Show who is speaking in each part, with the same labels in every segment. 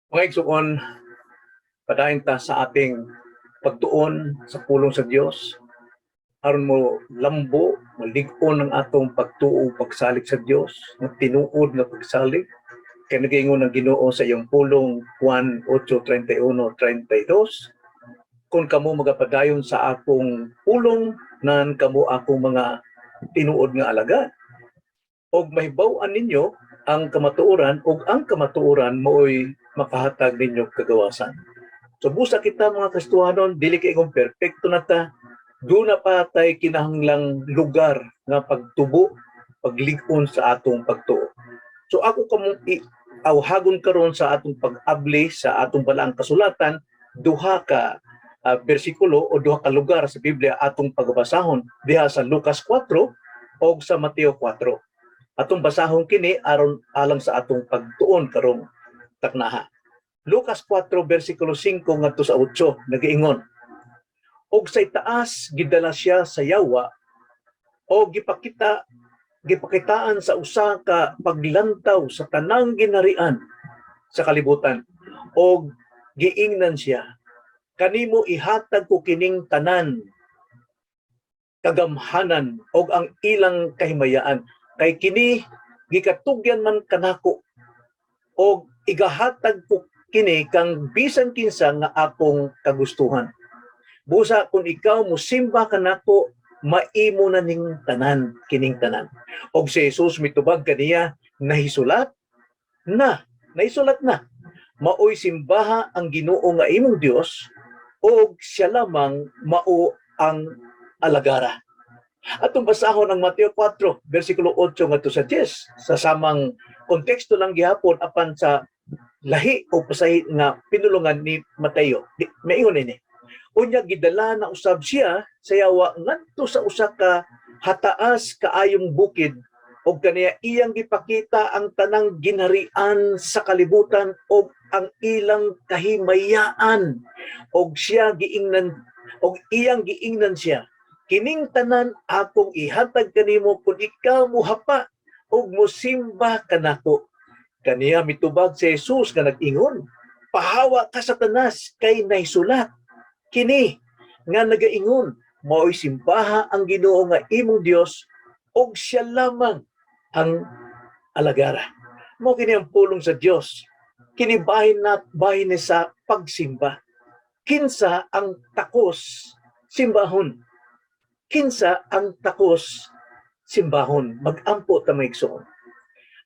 Speaker 1: Mga igsuon, padayon ta sa ating pagtuon sa pulong sa Dios aron mo lambo, malig-on ang atong pagtuo, pagsalig sa Dios, ng tinuod na pagsalig. Kaya nag-iingon ng Ginoo sa iyong pulong Juan 8:31-32, kung kamo magapadayon sa akong pulong, nan kamo akong mga tinuod nga alagad. Og mahibaw-an ninyo ang kamatuoran, og ang kamatuoran mooy makahatag ninyo kagawasan. So busa kita mga Kristohanon, dili kay kung perpekto na ta, doon na pa tayo kinahanglang lugar nga pagtubo, paglig-on sa atong pagtuo. So ako kamong awhagon karon sa atong pag-abli sa atong balaang kasulatan, duha ka bersikulo o duha ka lugar sa Biblia atong pagbasahon diha sa Lucas 4 o sa Mateo 4. Atong basahon kini aron alang sa atong pagtuon karong taknaha. Lucas 4 versikulo 5 ngadto sa 8 nagaingon, og sa itaas gidala siya sa yawa o gipakitaan sa usa ka paglantaw sa tanang ginharian sa kalibutan, og giingnan siya, kanimo ihatag ko kining tanan kagamhanan og ang ilang kahimayaan, kay kini gikatugyan man kanako og igahatag ko kini kang bisan kinsa nga akong kagustuhan. Busa kung ikaw musimba kanako, maimo na ning tanan, kining tanan. Og si Jesus mitubag kaniya, nahisulat na. Maoy simbaha ang Ginoo nga imong Dios, og siya lamang mao ang alagara. Atong basahon ang Mateo 4, versikulo 8 ngadto sa 10. Sa samang konteksto lang gihapon apan sa lahi o pasahi nga pinulungan ni Mateo. Maingon ini. Unya gidala na usab siya sa yawa ngadto sa usa ka hataas kaayong bukid, og kaniya iyang gipakita ang tanang ginharian sa kalibutan og ang ilang kahimayaan, og iyang giingnan siya, kining tanan akong ihatag kanimo kung ikaw muhapa ug mosimba kanako. Kaniya mitubag si Jesus nga nag-ingon, pahawa ka Satanas, kay nahisulat kini nga nagaingon, mao'y simbaha ang Ginoo nga imong Dios og siya lamang ang alagara. Mao kini ang pulong sa Dios. Kini bahin ni sa pagsimba. Kinsa ang takos simbahon? Kinsa ang takos simbahon? Mag-ampo ta maigsoon.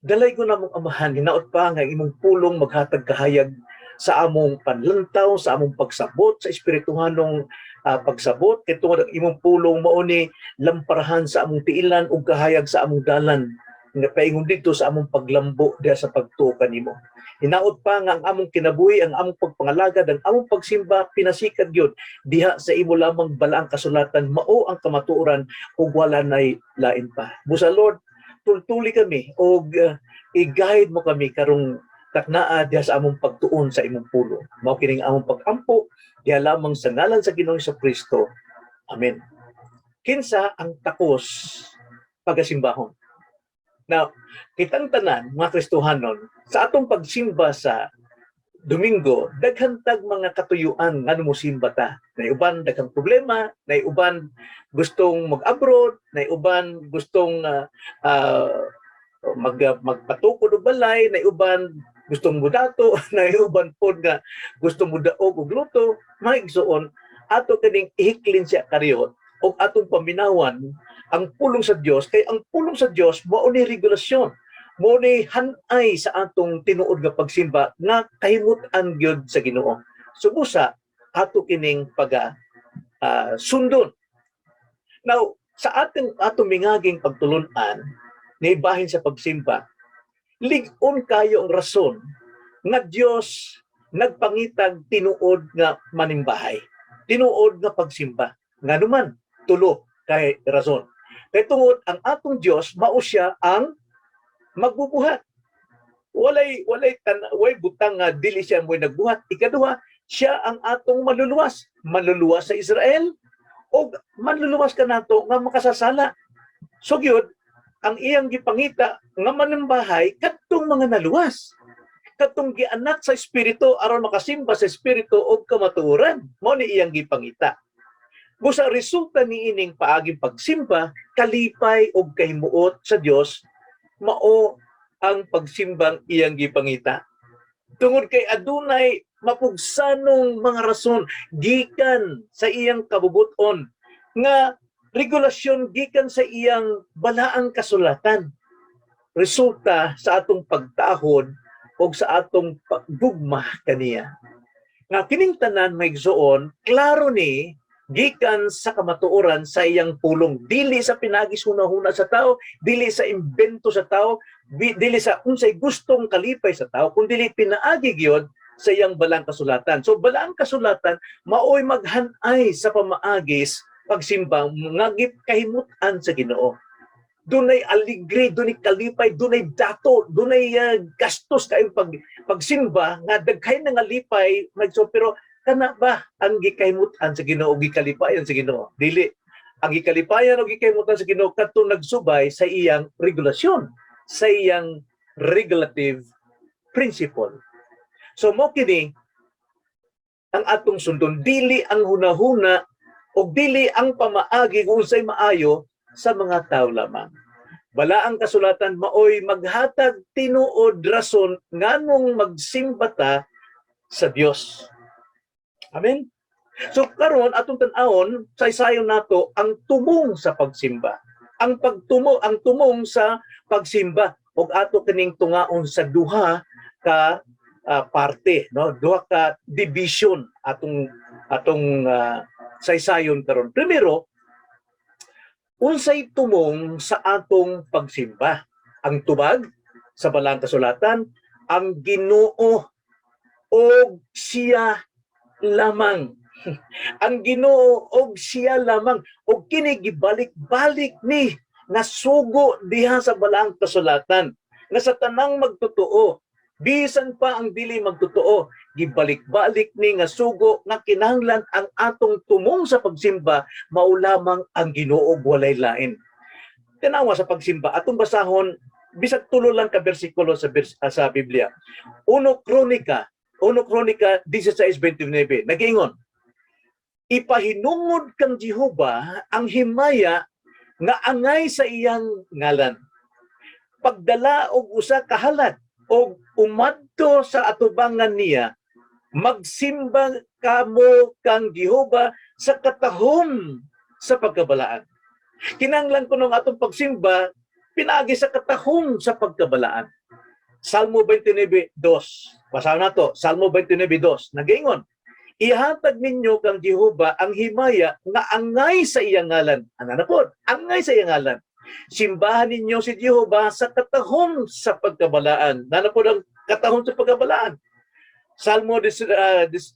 Speaker 1: Dalay ko na mong amahan, hinaot pa nga imong pulong maghatag kahayag sa among panlantaw, sa among pagsabot, sa espirituhanong pagsabot, kay tungod ang imong pulong mao ni lamparahan sa among tiilan ug kahayag sa among dalan nga paingon dito sa among paglambo diha sa pagtuo kanimo. Hinaot pa nga ang among kinabuhi, ang among pagpangalagad, ang among pagsimba pinasikad gyud diha sa imo lamang balaang kasulatan, mao ang kamatuoran ug wala nay lain pa. Busa Lord, tultuli kami og i-guide mo kami karong taknaa diha sa among pagtuon sa imong pulong. Mao kining among pag-ampo diha lamang sa ngalan sa Ginoong Kristo. Amen. Kinsa ang takos pagasimbahon? Now, kitang tanan mga Kristohanon, sa atong pagsimba sa Domingo, daghantag mga katuyuan nga musimba ta. Nay uban daghang problema, nay uban gustong mag-abroad, nay uban gustong magpatukod og balay, nay uban gustong mudato, nay uban pod nga gustong mudaog og luto. Maigsuon ato kining ihiklin siya kariyot og atong paminawan ang pulong sa Dios, kay ang pulong sa Dios mao ni regulasyon, mao ni hanay sa atong tinuod nga pagsimba nga kahimut-an gyud sa Ginoo. So busa ato kining sundon. Now, sa atong mingaging pagtulun-an ni bahin sa pagsimba, lig-on kayo ang rason nga Dios nagpangitag tinuod nga manimbahay, tinuod nga pagsimba. Nganuman tulo kay rason. Kay tungod ang atong Dios mao siya ang magbubuhat. Walay butang nga dili siya mo'y nagbuhat. Ikaduha, siya ang atong maluluwas. Maluluwas sa Israel o manluluwas ka nato nga makasasala. So gyud ang iyang gipangita nga manimbahay kadtong mga naluwas. katong gianak sa espiritu aron makasimba sa espiritu og kamatuoran. Mao ni iyang gipangita. Busa resulta ni ining paaging pagsimba, kalipay og kahimuot sa Dios, mao ang pagsimbang iyang gipangita. Tungod kay adunay mapugsanong mga rason gikan sa iyang kabubuton nga regulasyon gikan sa iyang balaang kasulatan. Resulta sa atong pagtahod o sa atong pagdugma kaniya. Nga kining tanan maigsuon, klaro ni gikan sa kamatuoran sa iyang pulong, dili sa pinagis hunahuna sa tao, dili sa imbento sa tao, dili sa unsay gustong kalipay sa tao, kundi dili pinaagi gyud sa iyang balang kasulatan. So balang kasulatan maoy maghanay sa pamaagis pagsimba nga kahimutan sa Ginoo. Dunay aligre, dunay kalipay, dunay dato, dunay gastos kay pagsimba nga daghay na nga lipay magso, pero kana ba ang gikahimutan sa Ginoo, gikalipayan sa Ginoo? Dili. Ang gikalipayan o gikahimutan sa Ginoo kadtong nagsubay sa iyang regulasyon, sa iyang regulative principle. So mo kini ang atong sundon, dili ang hunahuna o dili ang pamaagi kung unsay maayo sa mga tao lamang. Bala ang kasulatan maoy maghatag tinuod rason nganong magsimba ta sa Dios. Amen. So karon atong tan-awon sa isayon nato ang tumong sa pagsimba. Ang tumong sa pagsimba ug ato kining tungaon sa duha ka parte, no? Duha ka division atong saysayon karon. Primero, unsay tumong sa atong pagsimba? Ang tubag sa balang kasulatan, ang Ginoo og siya lamang. Ang Ginoo og siya lamang, og kini gibalik-balik ni nga sugo diha sa balang kasulatan nga sa tanang magtotoo, bisan pa ang dili magtotoo, gibalik-balik ni nga sugo nga kinahanglan ang atong tumong sa pagsimba mao lamang ang Ginoo, walay lain. Tanawa sa pagsimba atong basahon bisag tulo lang ka bersikulo sa Biblia. 1 Kronika 16:29 nagingon, ipahinungod kang Jehova ang himaya nga angay sa iyang ngalan. Pagdala og usa ka halad og umadto sa atubangan niya, magsimba kamo kang Jehova sa katahom sa pagkabalaan. Kinahanglan ko nung atong pagsimba pinaagi sa katahom sa pagkabalaan. Salmo 29:2. Basahan nato, Salmo 29:2. Nagaingon, ihatag ninyo kang Jehova ang himaya nga angay sa iyang ngalan. Ano na po? Angay sa iyang ngalan. Simbahan ninyo si Jehova sa katahom sa pagkabalaan. Ano po ang katahom sa pagkabalaan? Salmo 96,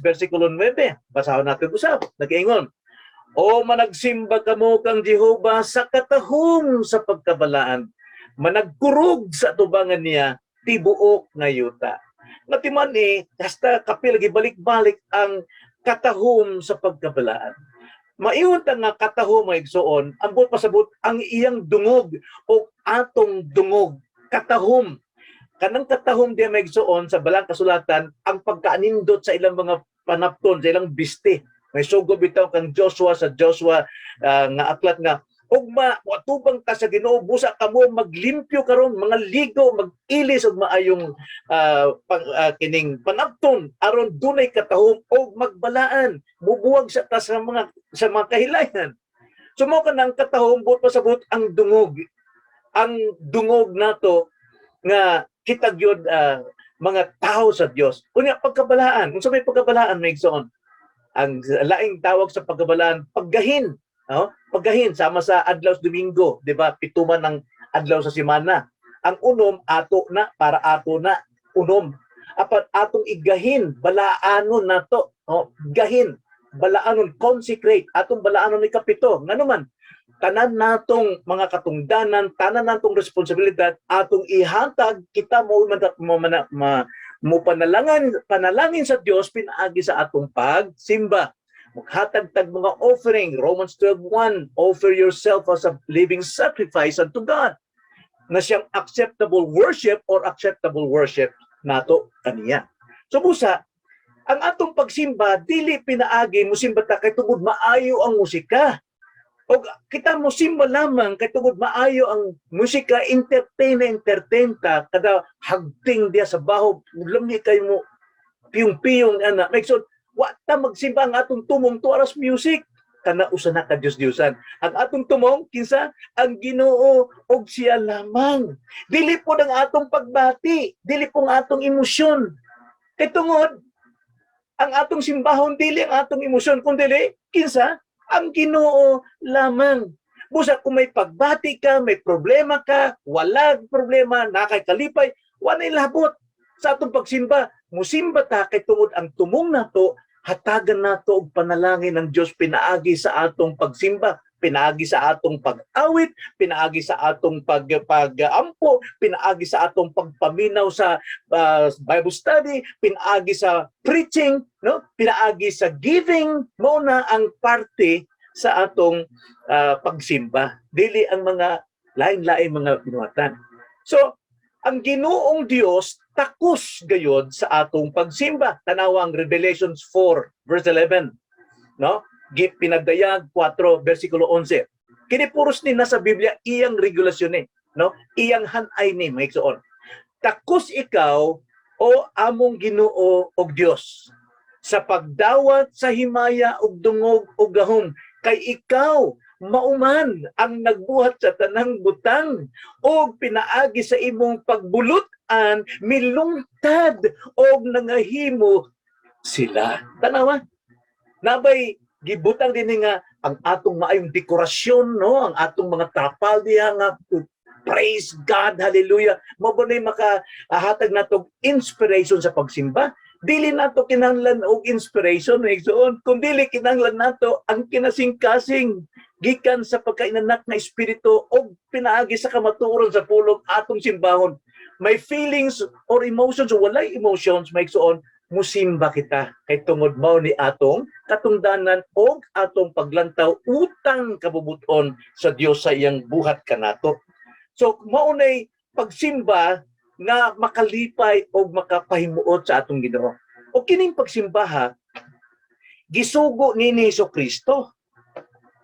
Speaker 1: versikulo 9. Basahan natin usap. Nagaingon, o managsimba kamo kang Jehova sa katahom sa pagkabalaan. Managkurog sa tubangan niya, tibuok nga yuta. Natiman hasta kapil lagi balik-balik ang katahom sa pagkabalaan. Maiyon ta nga katahom maigsuon, ambot pasabot ang iyang dungog o atong dungog, katahom. Kanang katahom diya maigsuon sa balang kasulatan ang pagkaanindot sa ilang mga panapton, sa ilang biste. May sugo bitaw kang Joshua sa Joshua nga aklat nga, ugma watubang ta sa Ginoo, busa kamo maglimpyo karon, mga ligo, mag-ilis og maayong kining panapton aron dunay katahom og magbalaan, mubuwag sa ta sa mga kahilayan. So mo kanang katahom buot pasabot ang dungog. Ang dungog nato nga kita gyud mga tao sa Dios. Unya pagkabalaan, unsa may pagkabalaan may igsoon? Ang laing tawag sa pagkabalaan, paggahin. No? Paggahin sama sa adlaw sa Domingo, di ba? Pituman ng adlaw sa semana. Ang unom ato na, para ato na unom. Apat atong igahin, balaanon nato, no? Gahin, balaanon, consecrate, atong balaanon ni kapito. Ngano man, tanan natong mga katungdanan, tanan natong responsibilidad, atong ihatag kita mo panalangin sa Dios pinaagi sa atong pagsimba. Maghatag-tag mga offering, Romans 12:1, offer yourself as a living sacrifice unto God. na siyang acceptable worship or acceptable worship nato kaniya. So busa, ang atong pagsimba dili pinaagi mosimba ta kay tungod maayo ang musika. O kita mosimba lamang kay tungod maayo ang musika, entertain ta kada hagting dia sa baho, lami kay mo piyong-piyong ana. Maksud wa ta magsimba ang atong tumong tuaras music kana usa na ka Dios-Diosan. Ang atong tumong kinsa ang Ginoo og siya lamang. Dili po ang atong pagbati, dili po ang atong emosyon. Kay tungod ang atong simbahon dili ang atong emosyon kundi kinsa ang Ginoo lamang. Busa kung may pagbati ka, may problema ka, wala problema, nakay kalipay, wala labot sa atong pagsimba. Musimba ta kay tungod ang tumong nato hatagan nato og panalangin ng Dios pinaagi sa atong pagsimba, pinaagi sa atong pag-awit, pinaagi sa atong pag-ampo, pinaagi sa atong pagpaminaw sa Bible study, pinaagi sa preaching, no? Pinaagi sa giving, mo na ang parte sa atong pagsimba. Dili ang mga lain-lain mga binuhatan. So, ang Ginoong Dios takos gayod sa atong pagsimba. Tanawa ang Revelations 4 verse 11, no? Pinagdayag 4 versikulo 11. Kini puros ni nasa Biblia iyang regulasyon ni, no? Iyang hanay ni maigsoon. Takos ikaw o among Ginoo og Dios sa pagdawat sa himaya ug dungog ug gahom, kay ikaw mauman ang nagbuhat sa tanang butang o pinaagi sa imong pagbulutan milungtad o nangahimo sila. Tanawa, nabay gibutang din nga ang atong maayong dekorasyon, no? Ang atong mga trapal diha nga praise God, hallelujah. Mao ba nay makahatag nato inspiration sa pagsimba? Dili nato kinahanglan og inspiration igsoon, kung dili kinahanglan nato ang kinasing-kasing gikan sa pagkainanak nga espiritu o pinaagi sa kamatuoron sa pulong atong simbahon. May feelings or emotions o walay emotions maigsoon, musimba kita kay tungod mao ni atong katungdanan o atong paglantaw utang kabubuton sa Dios sa iyang buhat kanato. So mao nay pagsimba nga makalipay o makapahimuot sa atong Ginoo. O kining pagsimbaha gisugo ni Jesucristo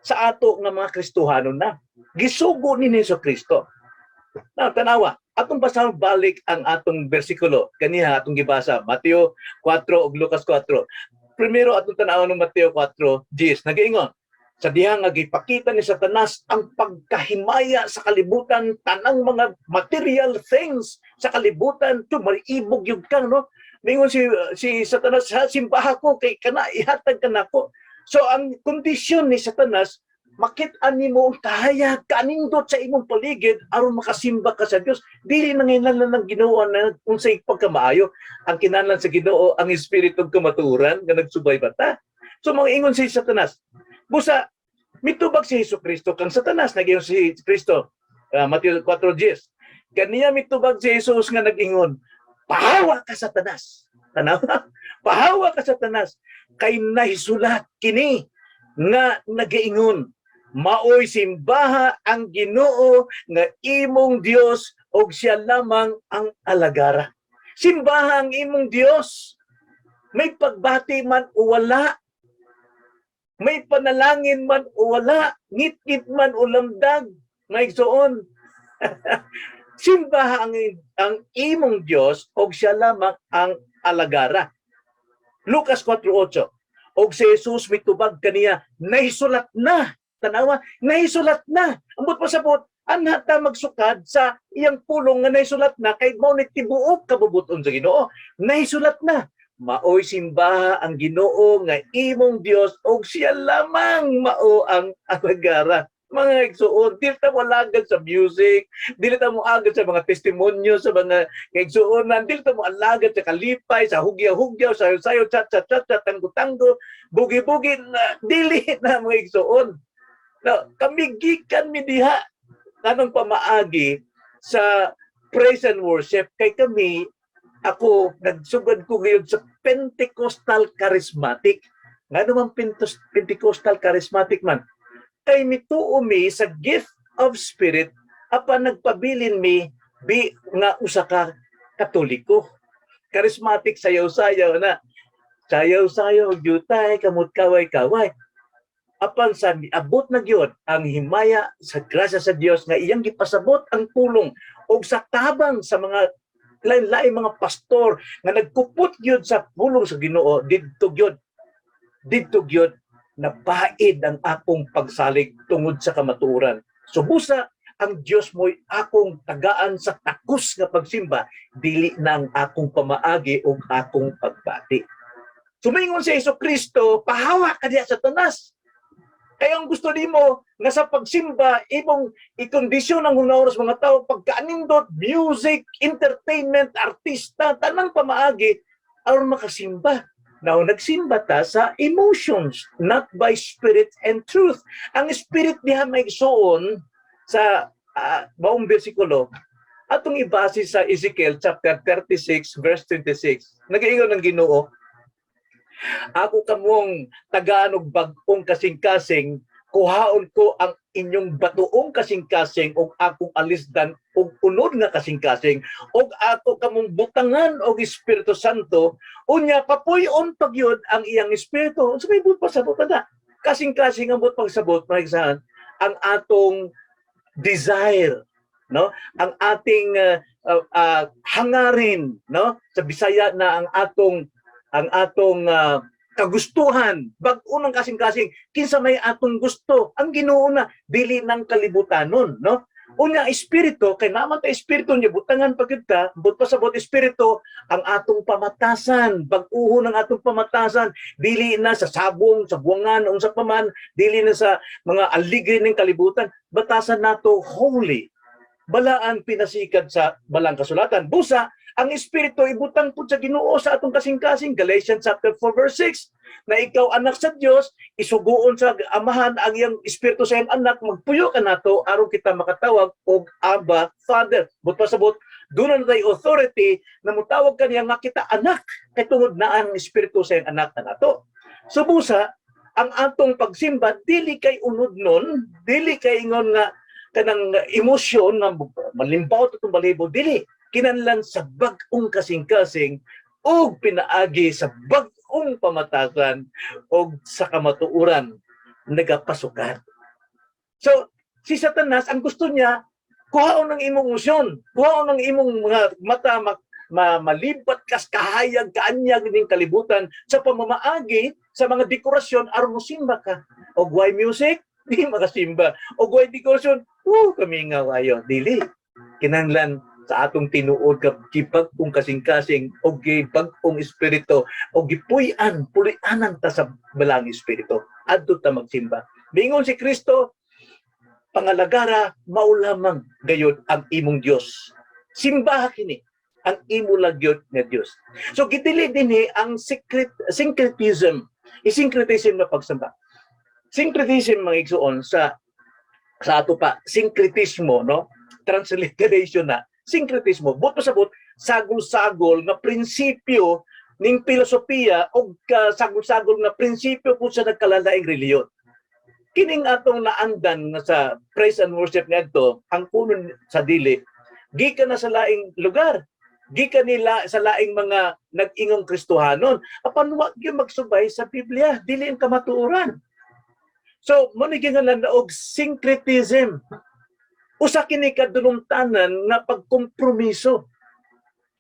Speaker 1: sa ato nga mga Kristohanon na. Gisugo ni Jesucristo. Na tanawa, atong basahan balik ang atong bersikulo kaniya atong gibasa Mateo 4 ug Lucas 4. Primero atong tan-awon ng Mateo 4:10 nagaingon, sa diha nga gipakita ni Satanas ang pagkahimaya sa kalibutan, tanang mga material things sa kalibutan, to mariibog yun kang, no? Mingon si Satanas, ha, simbaha ko kay kana ihatag ka nako. So ang kondisyon ni Satanas, makit-an nimo ang kahayag kanindot sa imong paligid aron makasimba ka sa Dios. Dili nanginahanglan ng Ginoo na unsay pagkamaayo. Ang kinahanglan sa Ginoo ang espiritu ug kamatuoran nga nagsubay bata. So mangingon si Satanas, busa mitubag si Jesucristo kang Satanas, nag-ingon si Kristo, Mateo 4:10. Kaniya mitubag si Jesus nga nag-ingon, pahawa ka Satanas. Tanawa, pahawa ka Satanas, kay nahisulat kini nga nag-ingon, maoy simbaha ang Ginoo nga imong Dios og siya lamang ang alagara. Simbaha ang imong Dios. May pagbati man o wala, may panalangin man o wala, ngit-ngit man o lamdag, maigsoon. Simbaha ang imong Dios og siya lamang ang alagara. Lucas 4:8. Og si Jesus mitubag kaniya, nahisulat na. Tanawa, nahisulat na. Ambot pasabot, anha ta magsukad sa iyang pulong nga nahisulat na kay mao ni tibuok kabubuton sa Ginoo. Nahisulat na. Maoy simbaha ang Ginoo nga imong Dios og siya lamang mao ang alagara. Mga igsuon, dili ta mo alagad sa music, dili ta mo agad sa mga testimonyo, sa mga igsuonan, dili ta mo alagad sa kalipay, sa hugyaw-hugyaw, sayo-sayo, chat-chat, tanggo-tanggo, bugi-bugi, na dili na mga igsuon. No, kami gikan mi diha kanang pamaagi sa praise and worship kay kami, ako nagsugod ko ngayon sa Pentecostal Charismatic. Nga naman Pentecostal Charismatic man, kay mituo mi sa gift of spirit apan nagpabilin mi nga usa ka Katoliko. Charismatic sayaw-sayaw na. Sayaw-sayaw, jutay, kamot kaway-kaway. Apan sa abot na gyud ang himaya sa grasya sa Dios nga iyang gipasabot ang pulong og sa tabang sa mga lain-lain mga pastor nga nagkupot gyud sa pulong sa Ginoo didto gyud napaid ang akong pagsalig tungod sa kamatuoran. So busa ang Dios mo'y akong tagaan sa takos nga pagsimba, dili na ang akong pamaagi o akong pagbati. Sumingon si Jesucristo, pahawa ka diya sa tanas. Kaya ang gusto nimo nga sa pagsimba, imong ikondisyon ang hunahon sa mga tao, pagkaanindot, music, entertainment, artista, tanang pamaagi, aron makasimba. Now, nagsimba ta sa emotions, not by spirit and truth. Ang spirit diha may igsoon sa baong bersikulo, atong ibase sa Ezekiel chapter 36, verse 26. Nag-iingon ng Ginoo, ako kamong tagaan og bag-ong kasing-kasing, kuhaon ko ang inyong batuong kasing-kasing og akong alisdan og unod nga kasing-kasing og ako kamong butangan og Espiritu Santo, unya papuyon pagyud ang iyang espiritu. Unsa may but pasabot na? Kasing-kasing ang but pagsabot maigsahan ang atong desire, no? Ang ating hangarin, no? Sa Bisaya na ang atong kagustuhan, bag-o ng kasing-kasing, kinsa may atong gusto, ang Ginoo na dili ng kalibutanon, no? Unya espiritu, kay naman ta espiritu niya, butangan pagid ta, but pasabot espiritu, ang atong pamatasan, bag-uho ng atong pamatasan, dili na sa sabong, sa buwangan, unsa pa man, dili na sa mga aligri ng kalibutan, batasan nato holy. Balaan pinasikad sa balang kasulatan. Busa, ang espiritu ibutang pud sa Ginoo sa atong kasing-kasing, Galatians chapter 4 verse 6, na ikaw anak sa Dios, isuguon sa amahan ang iyang espiritu sa iyang anak, magpuyo ka nato aron kita makatawag og Abba Father. But pasabot, doon na tayo authority na mutawag kaniya nga kita anak, kay tungod na ang espiritu sa iyang anak na nato. So busa, ang atong pagsimba dili kay unod nun, dili kay ingon nga kanang emosyon nga malimbaw itong balibo, dili kinahanglan sa bag-ong kasing-kasing o pinaagi sa bag-ong pamatasan o sa kamatuuran nagapasukan. So, si Satanas, ang gusto niya, kuhaon ng imong emosyon, kuhaon ng imong mga mata malibat kas kahayag, kaanyag ng kalibutan sa pamamaagi sa mga dekorasyon aron mo simba ka. O why music? Di makasimba. O why dekorasyon? Kami nga wayo. Dili. Kinahanglan sa atong tinuod kipag kung kasing-kasing o gipag-ong espiritu o gipuy-an, pulianan ta sa balang espiritu. Adto ta magsimba. Bingon si Kristo, pangalagara, maulamang gayud ang imong Dios. Simbaha kini ang imo lagyod nga Dios. So gidili dinhi ang syncretism. Syncretism na pagsamba. Syncretism mga igsuon sa ato pa, syncretismo, no? Transliteration na. Syncretismo, but pasabot, sagol-sagol na prinsipyo ning filosofiya o sagol-sagol na prinsipyo kung sa nagkalalaing reliyon. Kining atong naandan nga sa praise and worship ngadto, ang puno sa dili, gikan na sa laing lugar, gikan nila sa laing mga nag-ingong Kristohanon, apan wa gyud magsubay sa Biblia, dili ang kamatuoran. So, mo ni gingalan na og syncretism. Usa kini kadulumtanan nga pagkompromiso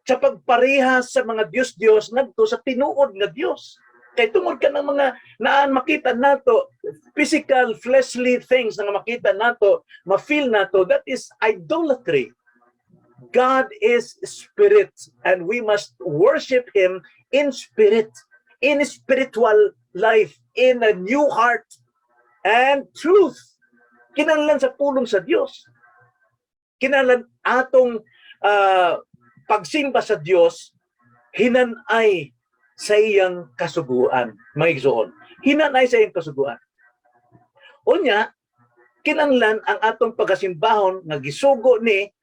Speaker 1: sa pagparehas sa mga Dios-Dios ngadto sa tinuod nga Dios. Kay tungod ka ng mga naan makita nato, physical, fleshly things na makita nato, ma-feel nato, that is idolatry. God is spirit and we must worship Him in spirit, in spiritual life, in a new heart and truth. Kinahanglan sa pulong sa Dios. Kinahanglan atong pagsimba sa Dios hinanay sa iyang kasuguan, mga igsoon. Hinanay sa iyang kasuguan. Unya, kinahanglan ang atong pagasimbahon nga gisugo ni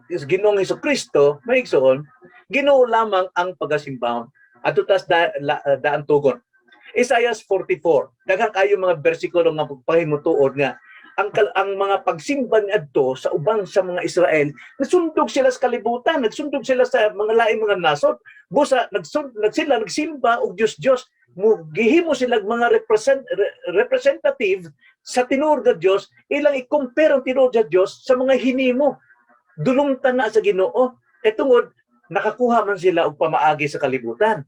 Speaker 1: Ginoong Jesucristo, mga igsoon, Ginoo lamang ang pagasimbahon. Ato tas daan tugon. Isaiah 44. Daghang kayo mga bersikulo nga pagpahimutuod nga ang mga pagsimba niadto sa ubang sa mga Israel, nagsundog sila sa kalibutan, nagsundog sila sa mga laing mga nasod. Busa sila nagsimba og Dios mo gihimo sila mga representative sa tinuod nga Dios, ilang i-compare ang tinuod nga Dios sa mga hinimo. Dulungtan na sa Ginoo. Kay tungod nakakuha man sila og pamaagi sa kalibutan.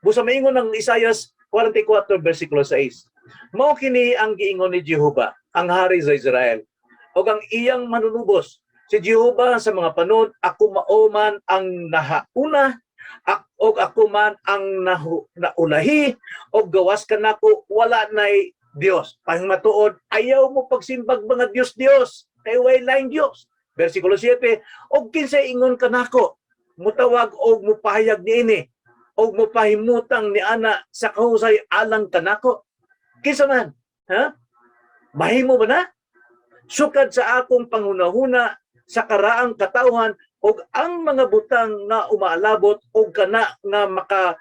Speaker 1: Busa maingon ng Isaias 44 versikulo 6. Mao kini ang giingon ni Jehova, ang hari sa Israel, o ang iyang manunubos. Si Jehova sa mga panon, ako maoman ang nahauna, o ako man ang naulahi, o gawas ka nako, wala na'y Dios. Pahimatuod, ayaw mo pagsimbag mga Diyos, kay way laing Diyos. Versikulo 7, og kinsay ingon ka nako, mutawag og mupahayag niini, og mupahimutang ni ana sa kahusay alang kanako. Kinsa man, ha? Mahimo ba na? Sukad sa akong panghunahuna sa karaang katawhan og ang mga butang nga umaalabot og kana nga maka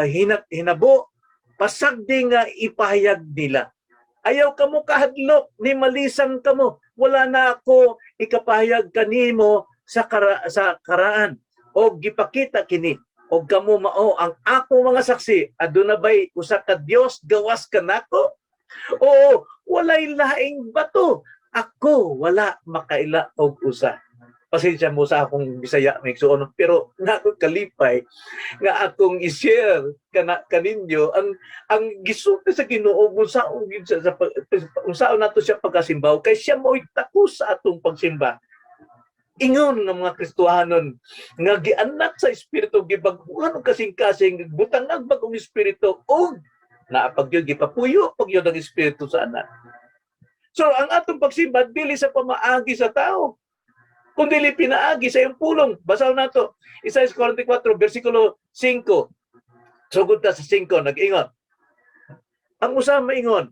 Speaker 1: hinabo pasagdi nga ipahayag nila. Ayaw kamo kahadlok ni malisang kamo. Wala na ako ikapahayag kanimo sa karaan og gipakita kini og kamo mao ang ako mga saksi. Aduna bay usa ka Dios gawas kanako? Oo, walay laing bato. Ako wala makaila og usa. Pasensya mo sa akong Bisaya migsuon, pero nako kalipay nga akong i-share kaninyo ang gisulti sa Ginoo unsaon nato siya pagkasimbaw kay siya mo'y takos sa atong pagsimba. Ingon ng mga Kristohanon nga gianak sa Espiritu, gibagbuhan og kasing-kasing, butangag bagong Espiritu og naapag yun, gipapuyo pag yun ang Espiritu sa anak. So ang atong pagsimba dili sa pamaagi sa tao, kundi pinaagi sa iyong pulong. Basaw nato Isaias 44 versikulo 5. Sugod ta sa 5 nag-ingon. Ang usa maingon,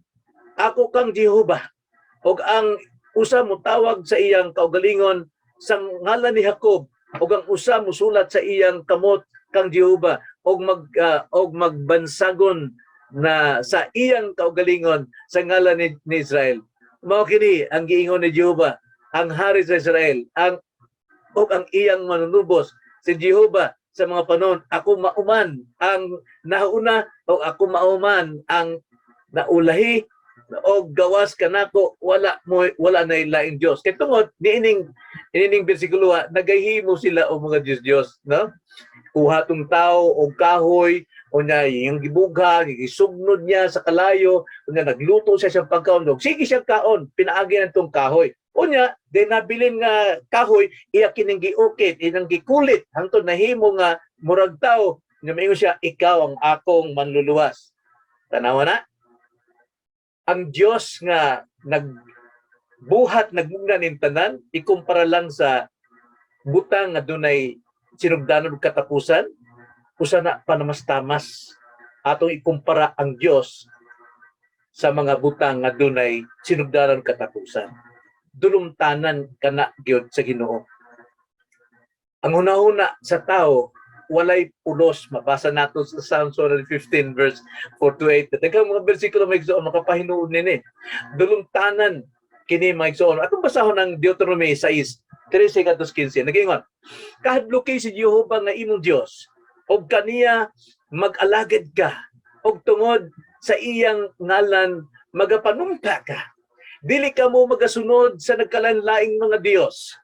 Speaker 1: ako kang Jehova, og ang usa mo tawag sa iyang kaugalingon sa ngalan ni Jacob, og ang usa mo sulat sa iyang kamot kang Jehova, og magbansagon na sa iyang kaugalingon sa ngalan ni Israel. Mao kini ang giingon ni Jehova, ang hari sa Israel, ang iyang manunubos, si Jehova sa mga panon, ako mauman ang nauna, o ako mauman ang naulahi, o gawas kanako, wala na ilaing Diyos. Kaya tungod, niining bersikulo, nagahimo sila o mga Diyos, no? Kuha tong tao o kahoy, o niya yung gibugha, gisugnod niya sa kalayo, o niya nagluto siya siyang pagkaon, sige siyang kaon, pinaagi na itong kahoy. O niya, din nabilin nga kahoy, iya kining giukit, inang gikulit, hangtod nahimo nga murag tao, nga maingon siya, ikaw ang akong manluluwas. Tanawa na? Ang Diyos nga nagbuhat, nagmugna ning tanan, ikumpara lang sa butang nga dunay sinugdanon og katapusan, usa na panamastamas atong ikumpara ang Dios sa mga butang nga dunay sinugdanon katapusan. Dulumtanan kana gyud sa Ginoo. Ang hunahuna sa tao walay pulos, mabasa nato sa Psalms 115 verse 4 to 8. Daghang mga bersikulo maigsoon makapahinuon nini. Dulumtanan kini maigsoon. Atong basahon ang Deuteronomy 6:13-15. Nagingon, kahadlok kay si Jehova nga imong Dios, og kaniya mag-alagad ka, og tungod sa iyang ngalan magapanumpa ka. Dili ka mo magasunod sa nagkalanlaing mga Dios,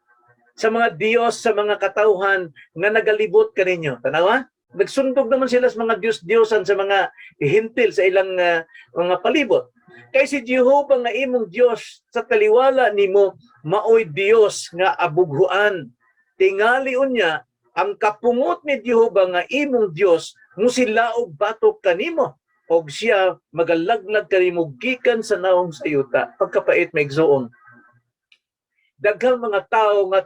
Speaker 1: sa mga Dios, sa mga katawhan nga nagalibot kaninyo. Tanawa? Nagsundog naman sila sa mga Diyos-Diyosan, sa mga hintil, sa ilang mga palibot. Kay si Jehova nga imong Dios, sa taliwala nimo maoy Dios nga abughuan. Tingali unya ang kapungot ni Jehova nga imong Dios musilaog batok kanimo, og siya magalaglag kanimo gikan sa naong sayuta. Pagkapait maigsoon. Daghang mga tao nga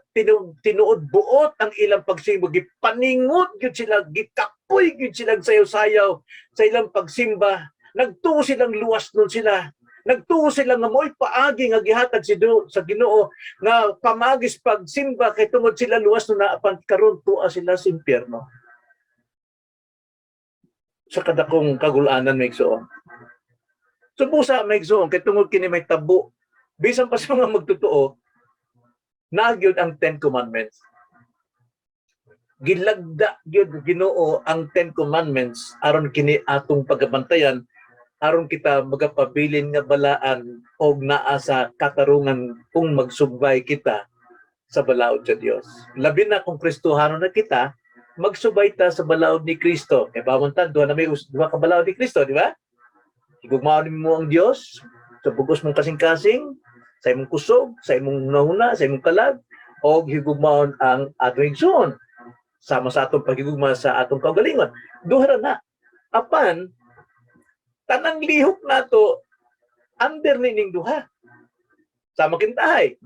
Speaker 1: tinuod buot ang ilang pagsimba, gipaningot gyud sila, gikapoy gyud sila sayaw-sayaw sa ilang pagsimba. Nagtuo silang luwas nun sila. Nagtuo sila nga mo'y paagi nga gihatag sa Ginoo nga pamagis pagsimba kay tungod sila luwas nun na apan karon tuwa sila sa impyerno. Sa kadakong kagulanan maigsoon. So busa maigsoon kay tungod kini may tabo Bisan pa sa mga magtotoo, nagyod ang Ten Commandments. Gilagda gyud Ginoo ang Ten Commandments aron kini atong pagabantayan, aron kita magapabilin nga balaan og naa sa katarungan kung magsubay kita sa balaod sa Dios. Labi na kung Kristohano na kita, magsubay ta sa balaod ni Kristo. Kay pamuntan duha na may duha ka balaod ni Kristo, di ba? Higugmaon mo ang Dios sa bugos mong kasing-kasing, sa imong kusog, sa imong hunahuna, sa imong kalag, o higugmaon ang atong igsoon sama sa atong pagigugma sa atong kaugalingon. Duha na. Apan, tanang lihok nato under ning duha. Sama kintahay.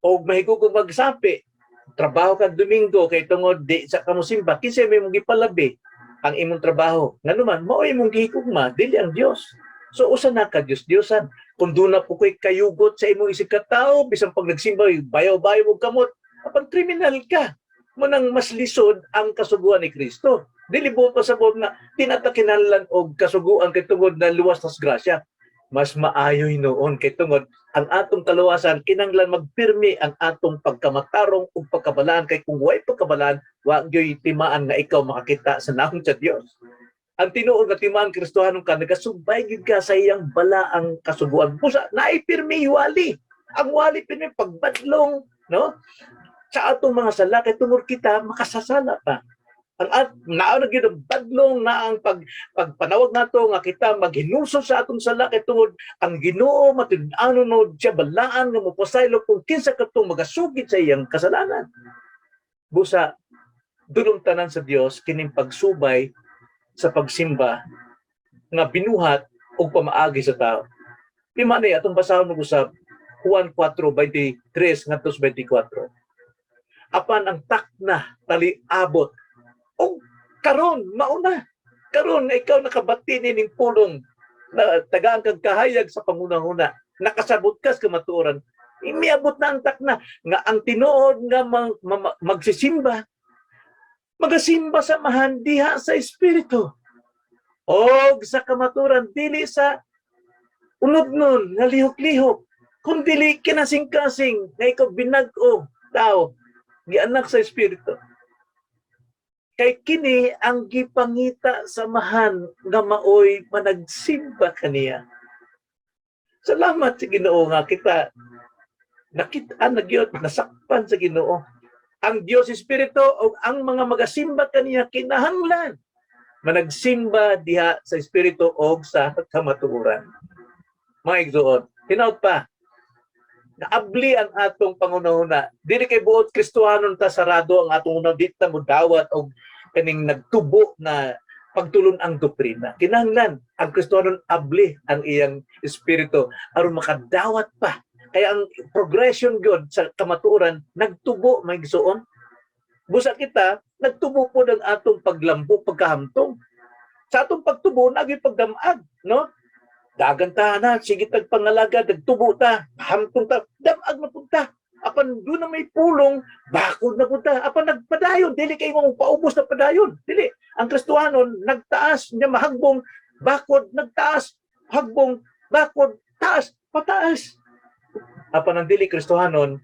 Speaker 1: O mahigugong magsapi, trabaho kag Domingo kay tungod di sa kamusimba, kinsa may mong gipalabi ang imong trabaho. Nganuman, mao imong gihigugma, dili ang Dios. So usa na ka Dios-Diosan. Kung doon na po ko'y kayugot sa imong isig katao, bisan pag nagsimba, bayaw-bayaw mo kamot, apan kriminal ka. Munang mas lisod ang kasuguan ni Kristo. Dili buot pa sa buot na tinatakinahanglan og kasuguan kay tungod na luwas tas grasya. Mas maayoy noon kay tungod ang atong kaluwasan kinahanglan magpirmi ang atong pagkamatarong ug pagkabalaan, kay kung way pagkabalaan wa gyoy timaan nga ikaw makakita sa naong sa Dios. Ang tinuod nga timaan Kristohanon ka, nagasubay gyud ka sa iyang balaang kasuguan. Busa naay pirmi wali. Ang wali pirmi pagbadlong, no? Sa atong mga sala kay tungod kita makasasala pa. Ang naa na gyud badlong na ang pagpanawag nato nga kita maghinulsol sa atong sala kay tungod ang Ginoo matud-anon no siya balaan nga mopasaylo kung kinsa kadtong magasugid sa iyang kasalanan. Busa dulong tanan sa Dios kining pagsubay sa pagsimba nga binuhat og pamaagi sa tao. Pima ni atong basahon og usab Juan 4:23 ngadto 24. Apan ang takna taliabot o karon mauna karon nga ikaw nakabati ning pulong na tagaan kag kahayag sa pangunahuna, nakasabot ka sa kamatuoran, miabot na ang takna nga ang tinuod nga magsisimba magasimba sa mahan diha sa espiritu og sa kamaturan, dili sa unod-non nga lihok-lihok, kung dili kinasing-kasing nga ikaw binag-o tao gianak sa espiritu. Kay kini ang gipangita sa mahan nga maoy managsimba kaniya. Salamat sa Ginoo nga kita nakita na gyud nasakpan sa Ginoo. Ang Dios Espiritu o ang mga magasimba kaniya kinahanglan managsimba diha sa Espiritu o sa kamatuoran. Mga igsuon, hinaut pa, naabli ang atong pangunahuna. Dili kay buot Kristohanon ta sarado ang atong unang dita mo dawat og kaning nagtubo na pagtulon ang doktrina. Kinahanglan ang Kristohanon abli ang iyang espiritu aron makadawat pa. Kaya ang progression gyud sa kamatuoran nagtubo may gisuon. Busa kita nagtubo po ang atong paglambo pagkahamtong. Sa atong pagtubo nagay pagdamag, no? Dagantahan na, sige tagpangalaga, nagtubo ta, hamtong ta, damag na punta. Apan doon na may pulong, bakod na punta. Apan nagpadayon, dili kayo mong paubos na padayon. Dili. Ang Kristohanon, nagtaas, niya mahagbong, bakod, nagtaas, hagbong, bakod, taas, pataas. Apan ang dili Kristohanon,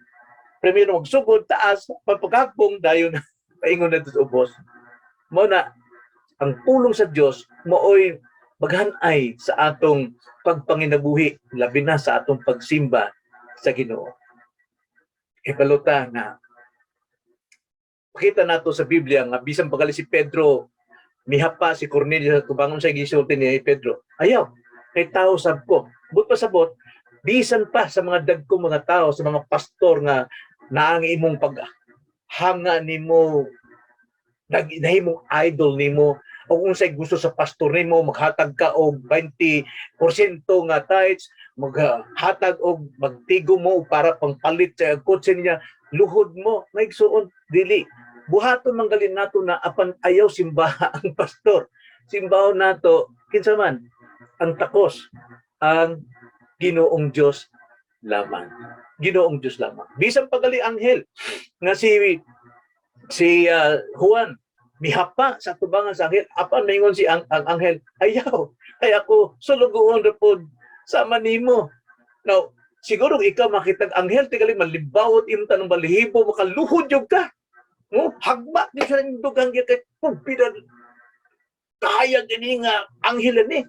Speaker 1: primero magsugod, taas, paghagbong, dayon, paingon na sa ubos. Muna, ang pulong sa Diyos, mooy maghanay sa atong pagpanginabuhi, labi na sa atong pagsimba sa Ginoo. Ikaluta na, pakita nato sa Biblia nga bisan pagali si Pedro, mihapa si Cornelio sa tubangon sa gisulti ni Pedro. Ayaw, kay tao sab ko. But pasabot, bisan pa sa mga dagkong mga tao, sa mga pastor nga naang imong paghanga nimo, nahimong idol nimo, o kung sa'y gusto sa pastor nimo maghatag ka og 20% nga tithes, maghatag og magtigo mo para pangpalit sa kotse niya, luhod mo, maigsuon, dili. Buhaton manggalin nato na apan ayaw simbaha ang pastor. Simbaho nato, kinsa man, ang takos, ang Ginoong Dios lamang. Ginoong Dios lamang. Bisan pagali anghel nga si Juan, mihapa sa tubangan sa anghel, apan maingon si ang anghel, ayaw, kaya ako sulugoon na po sama nimo. Now, Siguro ikaw makitag anghel tigali malibawot imta ng balihibo makaluhod jud ka. No, hagba di sa dugang kay pugpidan. Kaya gini nga anghel ni.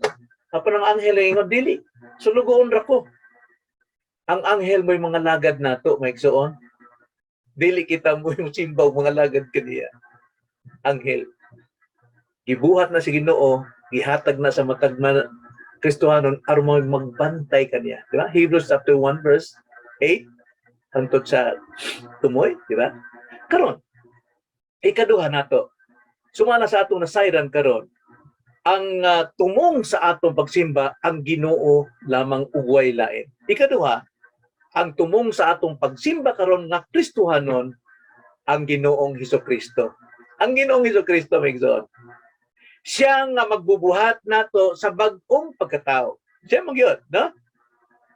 Speaker 1: Apa ng anghel ingon dili. Sulugoon ra ko. Ang anghel mo'y mga lagad nato, may igsoon. Dili kita mo yung simbaw mga lagad kaniya. Anghel. Gibuhat na si Ginoo, gihatag na sa matag na Kristohanon aron mo magbantay kaniya, di ba? Hebrews chapter 1 verse 8 hangtod sa tumoy, di ba? Karon ikaduha nato. Sumala sa atong nasayran karon ang tumong sa atong pagsimba ang Ginoo lamang ugway lain. Ikaduha, ang tumong sa atong pagsimba karon nga Kristohanon ang Ginoong Hesukristo. Ang Ginoong Hesukristo migsoon. Siya nga magbubuhat nato sa bag-ong pagkatao. Siya magyod, no?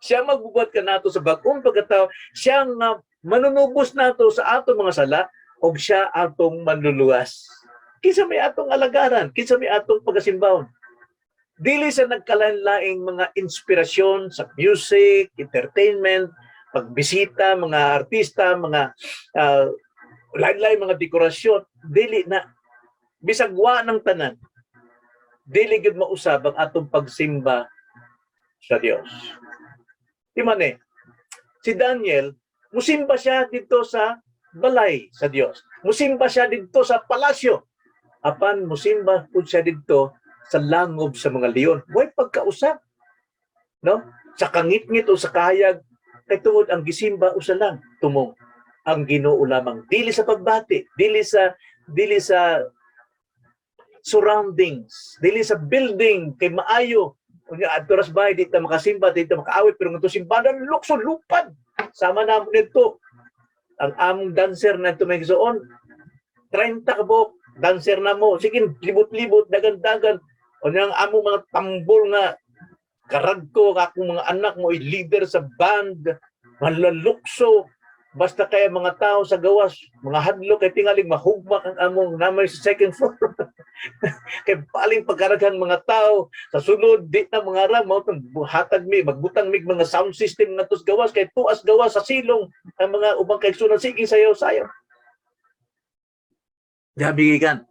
Speaker 1: Siya magbubuhat ka nato sa bag-ong pagkatao. Siya nga manunubos nato sa atong mga sala o siya atong manluluwas. Kinsa may atong alagaran, kinsa may atong pagasimbawon. Dili sa nagkalain-laing mga inspirasyon sa music, entertainment, pagbisita, mga artista, mga lain-lain mga dekorasyon, dili na bisag wa ng tanan. Dili gid mausab ang atong pagsimba sa Dios. Di man si Daniel, musimba siya dito sa balay sa Dios. Musimba siya dito sa palasyo. Apan musimba pud siya dito sa langob sa mga leon. Way pagkausap. No? Sa kangit-ngit o sa kahayag, kay tungod ang gisimba usa lang tumong ang Ginoo lamang. Dili sa pagbati, dili sa surroundings, dili sa building kay maayo. Unya adtoras bay dito makasimba, dito makaawit pero ngadto simbahan lukso lupad. Sama na nito ang among dancer na tumigsoon 30 ka buok dancer na mo. Sige, libot-libot, dagan-dagan. Unya ang among mga tambol nga karagko akong mga anak mo ay leader sa band, malalukso. Basta kaya mga tao sa gawas, mga hadlo kay tingaling mahugmak ang among namay sa second floor. Kay paling pagkaraghan mga tao sa sulod di na mga ram mo hatag mi magbutang mig mga sound system natos gawas kay tuas gawas sa silong ang mga ubang kay sunod sige sayo-sayo. Gabigan.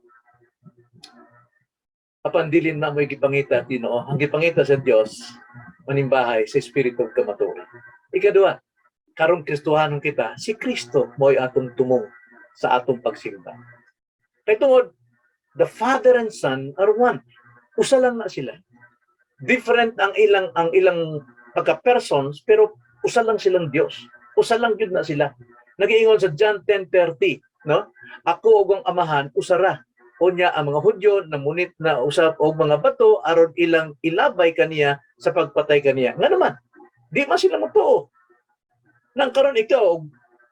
Speaker 1: Apan dilin na mo'y gipangita Ginoo. Ang gipangita sa Dios manimbahay sa espiritu kamatuoran. Ikaduha, karong Kristohanon kita, si Kristo mo'y atong tumong sa atong pagsimba. Kay tungod the Father and Son are one. Usa lang na sila. Different ang ilang pagka-persons pero usa lang silang Dios. Usa lang gyud na sila. Nagiingon sa John 10:30, no? Ako ug ang Amahan usara. Unya ang mga Hudyo namunit na usab og mga bato aron ilang ilabay kaniya sa pagpatay kaniya. Nga naman, di man sila motuo. Nang karon ikaw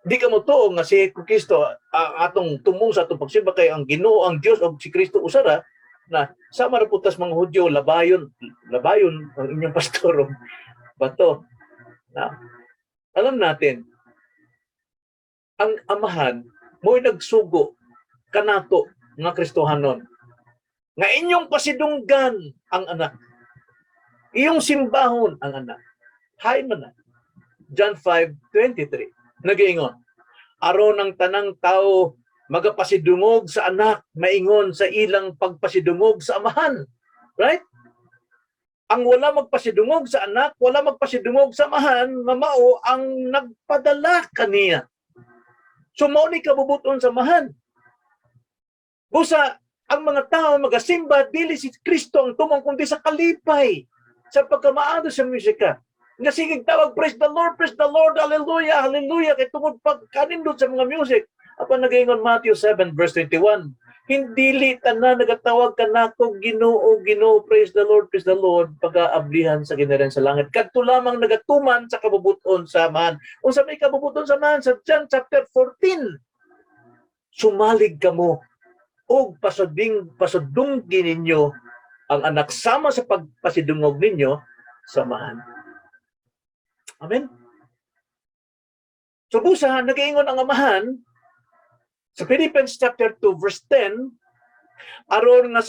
Speaker 1: di ka motuo nga si Kristo atong tumong sa atong pagsimba kay ang Ginoo ang Dios og si Kristo usara na sama ra putas mga Hudyo labayon ang inyong pastor bato. Na alam natin ang Amahan mo'y nagsugo kanato nga Kristohanon nga inyong pasidunggan ang anak, iyong simbahon ang anak. Hay man na. John 5:23 nagiingon, aron ang tanang tao magapasidungog sa anak, maingon sa ilang pagpasidungog sa Amahan. Right? Ang wala magpasidungog sa anak, wala magpasidungog sa Amahan, mamao ang nagpadala kaniya. So mao ni kabubuton sa Amahan. Busa ang mga tao magasimba dili si Kristo ang tumong kundi sa kalipay sa pagkamaado sa musika. Nga sige tawag praise the Lord, hallelujah, hallelujah kay tungod pagkanindot sa mga music. Apan nagaingon Matthew 7 verse 21, hindi li tanan nagatawag kanako Ginoo, Ginoo, praise the Lord, pag-aablihan sa Ginhaриan sa langit. Kadto lamang nagatuman sa kabubuton sa Amahan. Unsa may kabubuton sa Amahan sa John chapter 14. Sumalig kamo og pasadunggi ninyo ang anak sama sa pagpasidungog ninyo sa Amahan. Amen. So busa nagaingon ang Amahan sa Philippians chapter 2 verse 10, aron nga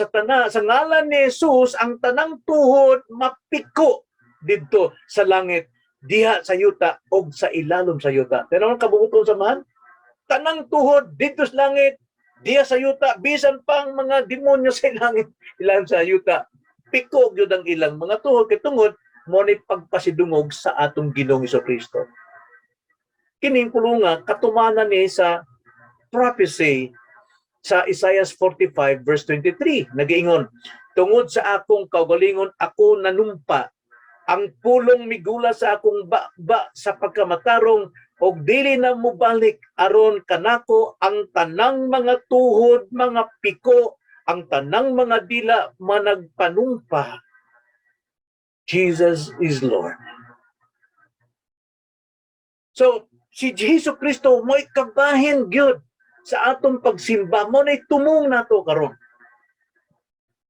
Speaker 1: sa ngalan ni Jesus ang tanang tuhod mapiko didto sa langit, diha sa yuta o sa ilalom sa yuta. Pero ang kabubuton samahan, tanang tuhod dito sa langit, diha sa yuta, bisan pang mga demonyo sa langit, ilan sa yuta, pikog yun ang ilang mga tuhod, kitungod, mo ni pagpasidungog sa atong Ginoong Hesukristo. Kining pulunga, katumanan ni sa prophecy sa Isaiah 45 verse 23, nag-iingon, tungod sa akong kaugalingon, ako nanumpa, ang pulong migula sa akong ba sa pagkamatarong, og dili na mubalik aron kanako ang tanang mga tuhod, mga piko, ang tanang mga dila managpanumpa. Jesus is Lord. So, si Jesu Kristo mo'y kabahin gyud sa atong pagsimba, mo na'y tumong nato karon.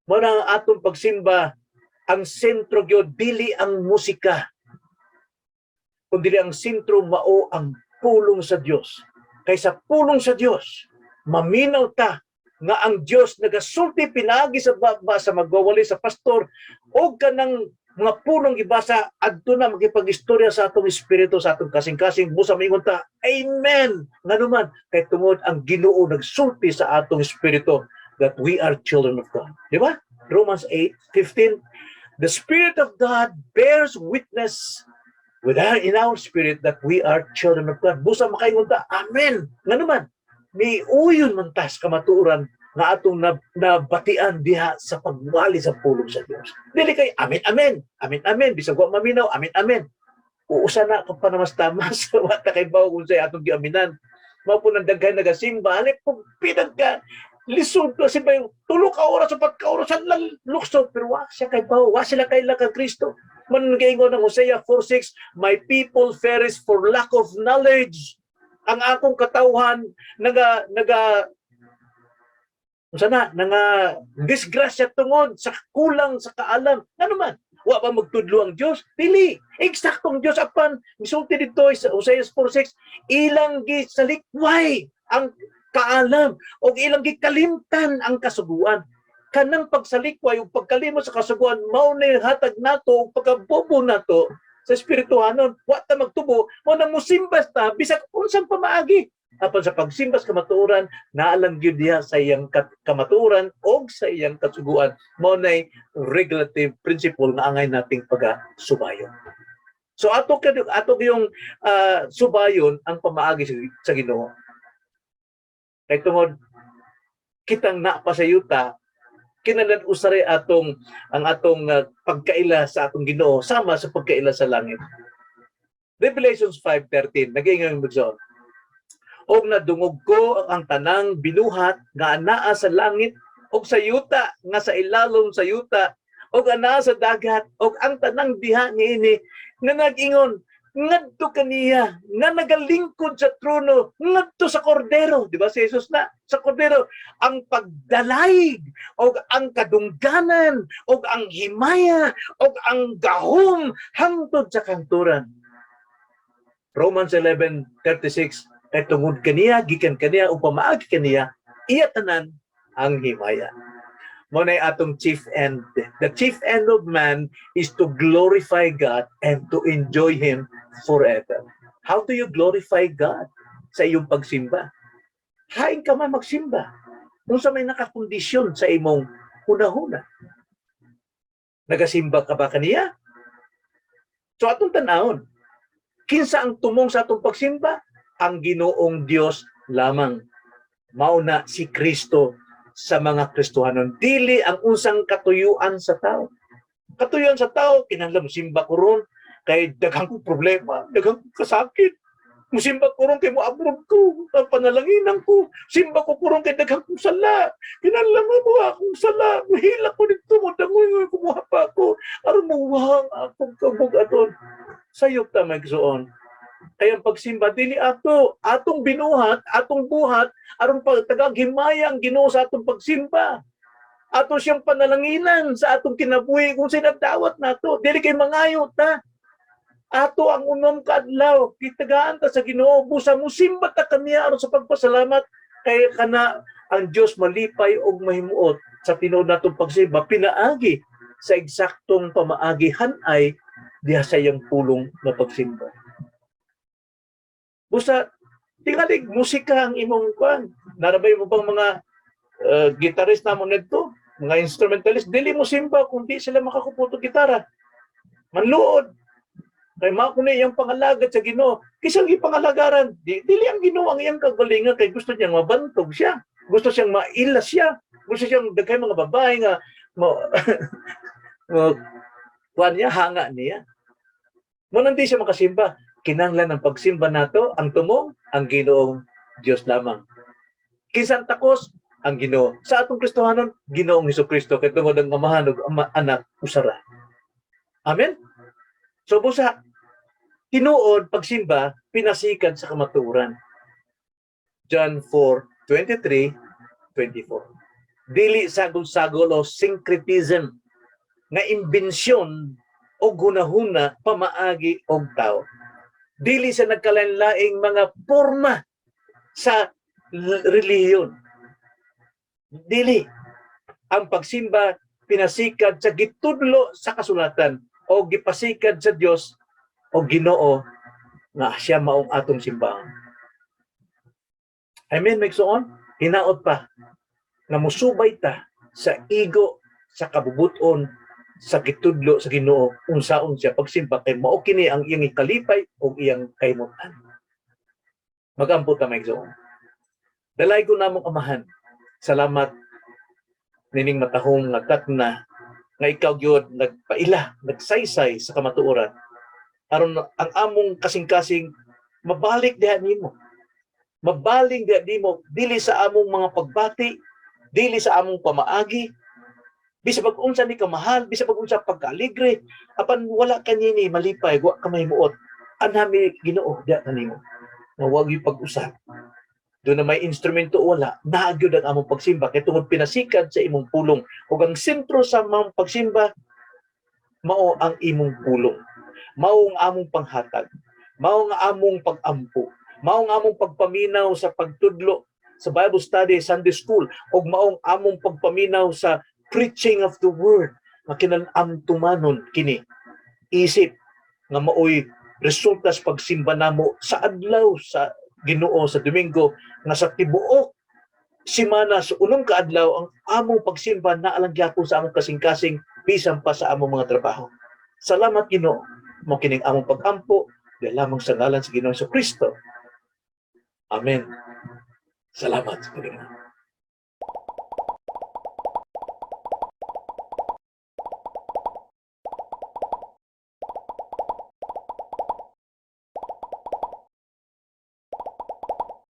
Speaker 1: Mo na ang atong pagsimba, ang sentro gyud dili ang musika, kundi ang sentro mao ang pulong sa Dios. Kaysa pulong sa Dios, maminaw ta nga ang Dios nagasulti pinagi sa baba sa magwawali sa pastor o kanang mga pulong ibasa adto na magipag-istorya sa atong espiritu, sa atong kasing-kasing busa maingon ta amen nganuman kay tungod ang Ginoo nagsulti sa atong espiritu that we are children of God, di ba? Romans 8:15, the Spirit of God bears witness in our spirit that we are children of God. Busa makaingon ta amen nganuman ni uyon man tas kamatuoran nga atong nabatian diha sa pagwali sa pulong sa Dios. Dili kay amen amen, amen amen bisag wa maminaw, amen amen. Uusa na kung panamastamas wa ta kay bawo kung say atong giaminan. Mao po nang daghan nagasimba, halik po pinagka lisod ko si bayo tulo ka oras sa pagkaoras sa lukso pero wa siya kay bawo, wa sila kay kang Kristo. Man gaingon ng Hosea 4:6, my people perish for lack of knowledge. Ang akong katawhan naga sana nga disgrasya tungod sa kulang sa kaalam. Ano man? Wa ba magtudlo ang Dios? Dili. Eksaktong Dios apan misulti dito sa Hosea 4:6, ilang gisalikway ang kaalam o ilang gikalimtan ang kasuguan. Kanang pagsalikway ug pagkalimot sa kasuguan mao ni hatag nato og pagkabobo nato sa espirituhanon. Wa ta magtubo mo nang musimbas ta bisag unsang pamaagi. Apan sa pagsimbas kamatuoran, naalang gyud diha sa iyang kamatuoran o sa iyang kasuguan. Mao nay regulative principle na angay nating pagasubayon. So ato yung subayon ang pamaagi sa Ginoo. Kay tungod kitang napasayuta, kinahanglan usare ang atong pagkaila sa atong Ginoo sama sa pagkaila sa langit. Revelations 5:13 nag-ingon mo dyan, og nadungog ko ang tanang binuhat nga anaa sa langit og sa yuta nga sa ilalom sa yuta og anaa sa dagat og ang tanang diha niini nga nag-ingon ngadto kaniya nga nagalingkod sa trono ngadto sa kordero, di ba si Jesus na sa kordero ang pagdalayg og ang kadungganan og ang himaya og ang gahom hangtod sa kanturan. Romans 11:36, kay tungod kaniya gikan kaniya o pamaagi kaniya iya tanan ang himaya. Mo nay atong chief end. The chief end of man is to glorify God and to enjoy Him forever. How do you glorify God? Sa iyong pagsimba. Hain ka man magsimba. Kung sa may nakakondisyon sa imong hunahuna. Nagasimba ka ba kaniya? So atong tanawon, kinsa ang tumong sa atong pagsimba? Ang Ginoong Dios lamang. Mauna si Kristo sa mga Kristohanon. Dili ang unsang katuyuan sa tao. Katuyuan sa tao, kinahanglan simba ko ron kay daghang kong problema, daghang kong kasakit. Musimba ko ron kay moabroad ko, panalanginan ko. Simba ko ron kay daghang kong sala. Kinahanglan mo akong sala. Mahila ko dito mo, dangoy kumuha pa ako. Aron muwang akong kabug-aton. Sayop ta magsuon. Kaya pagsimba dili atong binuhat, atong buhat aron pagtagag-himaya ang Ginoo sa atong pagsimba. Ato siyang panalanginan sa atong kinabuhi kung sinadawat nato. Dili kay mangayo ta. Ato ang unom kaadlaw, kitagaan ta sa Ginoo, busa mo simba ta kaniya aron sa pagpasalamat kay kana ang Dios malipay og mahimuot sa tinuod natong pagsimba pinaagi sa eksaktong pamaagihan ay diha sa iyang pulong na pagsimba. Busa, tingalig musika ang imong kuan. Narabay mo bang mga gitarist namon nito, mga instrumentalist, dili mo simba kung di sila makakuputo gitara. Manluod. Kay mao kuno iyang pangalagad sa Ginoo. Kisang ipangalagaran, dili ang Ginoo ang iyang kagalingan kay gusto niyang mabantog siya. Gusto siyang mailas siya. Gusto siyang daghay mga babae nga mo kuan niya, hanga niya. Mo nang di siya makasimba, kinahanglan ng pagsimba nato ang tumong ang Ginoong Dios lamang. Kinsan takos ang Ginoo. Sa atong Kristohanon, Ginoong Hesukristo kay tungod ang amahan ug anak usara. Amen. So busa, tinuod pagsimba pinasikan sa kamatuoran. John 4:23-24. Dili sagol-sagol o syncretism nga imbensyon o gunahuna pamaagi og tao. Dili sa nagkalain-laing mga porma sa relihiyon. Dili. Ang pagsimba pinasikad sa gitudlo sa kasulatan o gipasikad sa Dios o Ginoo nga siya maong atong simbahan. Amen, Megsoon? Hinaot pa na musubay ta sa igo, sa kabubuton, sa gitudlo sa Ginoo unsaon siya pagsimba kay mao kini ang iyang ikalipay o iyang kahimutan. Magampo ta, Megsoon. Dalay ko namong amahan. Salamat nining matahong nagkatna nga ikaw gyud nagpaila, nagsaysay sa kamatuoran. Aron ang among kasing-kasing mabalik diha nimo. Mabaling diha nimo dili sa among mga pagbati, dili sa among pamaagi, bisag pag-unsa ni kamahal, bisag pag-unsa pagkaaligre, apan wala kanini malipay, wa ka mahimuot. Anami Ginoo diha kanimo. Nga wag gyud pag-usap. Doon na may instrumento wala, naagyod ang among pagsimba kay tungod pinasikat sa imong pulong. Ug ang sentro sa among pagsimba mao ang imong pulong. Mao ang among panghatag. Mao ang among pag-ampo. Mao ang among pagpaminaw sa pagtudlo sa Bible study, Sunday school, ug mao ang among pagpaminaw sa preaching of the word. Makinan-am tumanon kini. Isip nga maoy resulta sa pagsimba namo sa adlaw sa Ginoo sa Domingo nga sa tibuok simana sa unong kaadlaw ang among pagsimba naalang gyapon sa among kasing-kasing bisan pa sa among mga trabaho. Salamat Ginoo mo kining among pag-ampo dahil lamang sa ngalan sa Ginoong Kristo. Amen. Salamat sa Panginoon.